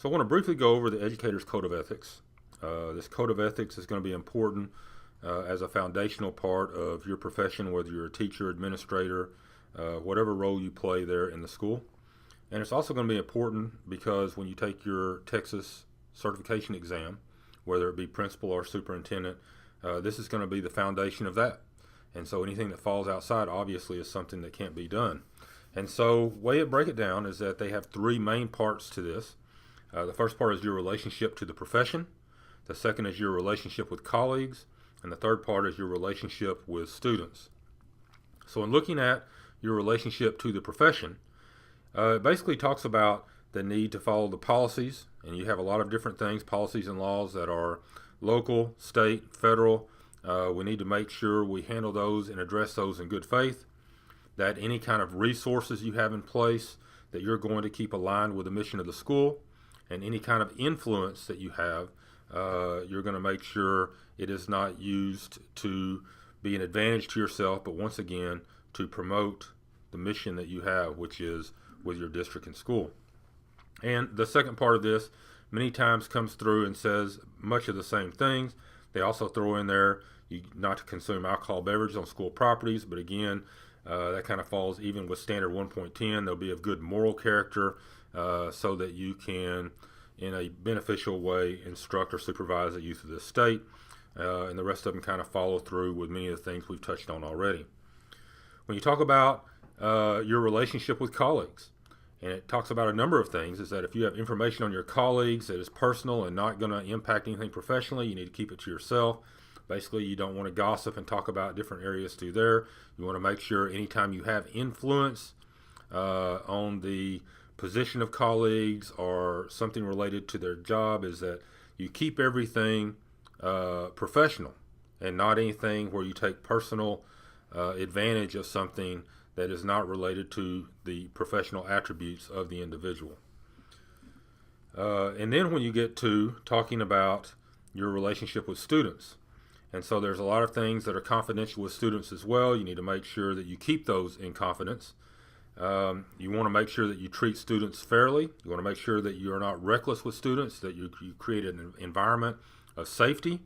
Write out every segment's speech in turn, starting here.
So I want to briefly go over the Educator's Code of Ethics. This Code of Ethics is going to be important as a foundational part of your profession, whether you're a teacher, administrator, whatever role you play there in the school. And it's also going to be important because when you take your Texas certification exam, whether it be principal or superintendent, this is going to be the foundation of that. And so anything that falls outside obviously is something that can't be done. And so the way I break it down is that they have three main parts to this. The first part is your relationship to the profession. The second is your relationship with colleagues. And the third part is your relationship with students. So in looking at your relationship to the profession, it basically talks about the need to follow the policies. And you have a lot of different things, policies and laws that are local, state, federal. We need to make sure we handle those and address those in good faith. That any kind of resources you have in place, that you're going to keep aligned with the mission of the school, and any kind of influence that you have, you're going to make sure it is not used to be an advantage to yourself, but once again, to promote the mission that you have, which is with your district and school. And the second part of this many times comes through and says much of the same things. They also throw in there not to consume alcohol beverages on school properties, but again, that kind of falls even with standard 1.10. They'll be of good moral character so that you can, in a beneficial way, instruct or supervise the youth of this state. And the rest of them kind of follow through with many of the things we've touched on already. When you talk about your relationship with colleagues, and it talks about a number of things, is that if you have information on your colleagues that is personal and not going to impact anything professionally, you need to keep it to yourself. Basically, you don't want to gossip and talk about different areas through there. You want to make sure anytime you have influence on the position of colleagues or something related to their job, is that you keep everything professional and not anything where you take personal advantage of something that is not related to the professional attributes of the individual. And then when you get to talking about your relationship with students, and so there's a lot of things that are confidential with students as well. You need to make sure that you keep those in confidence. You want to make sure that you treat students fairly. You want to make sure that you are not reckless with students, that you create an environment of safety,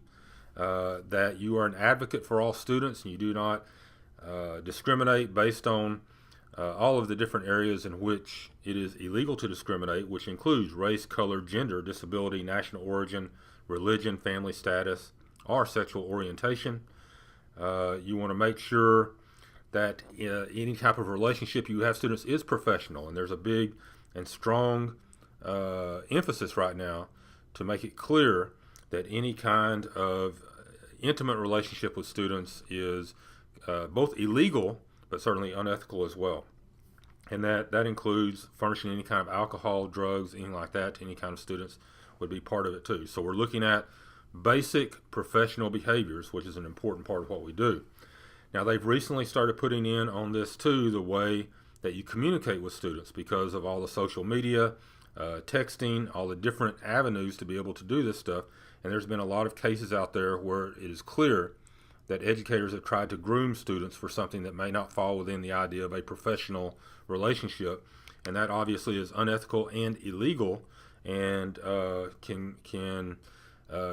that you are an advocate for all students, and you do not discriminate based on all of the different areas in which it is illegal to discriminate, which includes race, color, gender, disability, national origin, religion, family status, or sexual orientation. You want to make sure that any type of relationship you have students is professional, and there's a big and strong emphasis right now to make it clear that any kind of intimate relationship with students is both illegal but certainly unethical as well. And that includes furnishing any kind of alcohol, drugs, anything like that to any kind of students would be part of it too. So we're looking at basic professional behaviors, which is an important part of what we do. Now, they've recently started putting in on this too the way that you communicate with students because of all the social media, texting, all the different avenues to be able to do this stuff. And there's been a lot of cases out there where it is clear that educators have tried to groom students for something that may not fall within the idea of a professional relationship. And that obviously is unethical and illegal, and can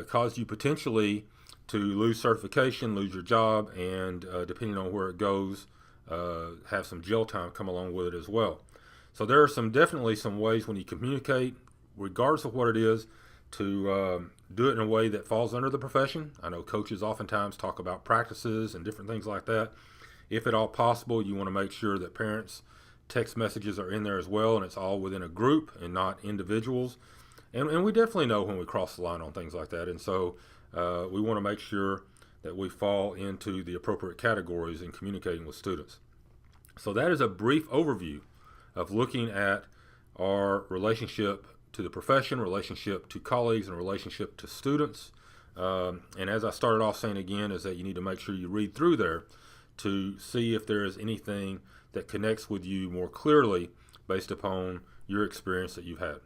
cause you potentially to lose certification, lose your job, and depending on where it goes, have some jail time come along with it as well. So there are definitely some ways when you communicate, regardless of what it is, to do it in a way that falls under the profession. I know coaches oftentimes talk about practices and different things like that. If at all possible, you want to make sure that parents' text messages are in there as well, and it's all within a group and not individuals. And we definitely know when we cross the line on things like that. And so we want to make sure that we fall into the appropriate categories in communicating with students. So that is a brief overview of looking at our relationship to the profession, relationship to colleagues, and relationship to students. And as I started off saying again, is that you need to make sure you read through there to see if there is anything that connects with you more clearly based upon your experience that you've had.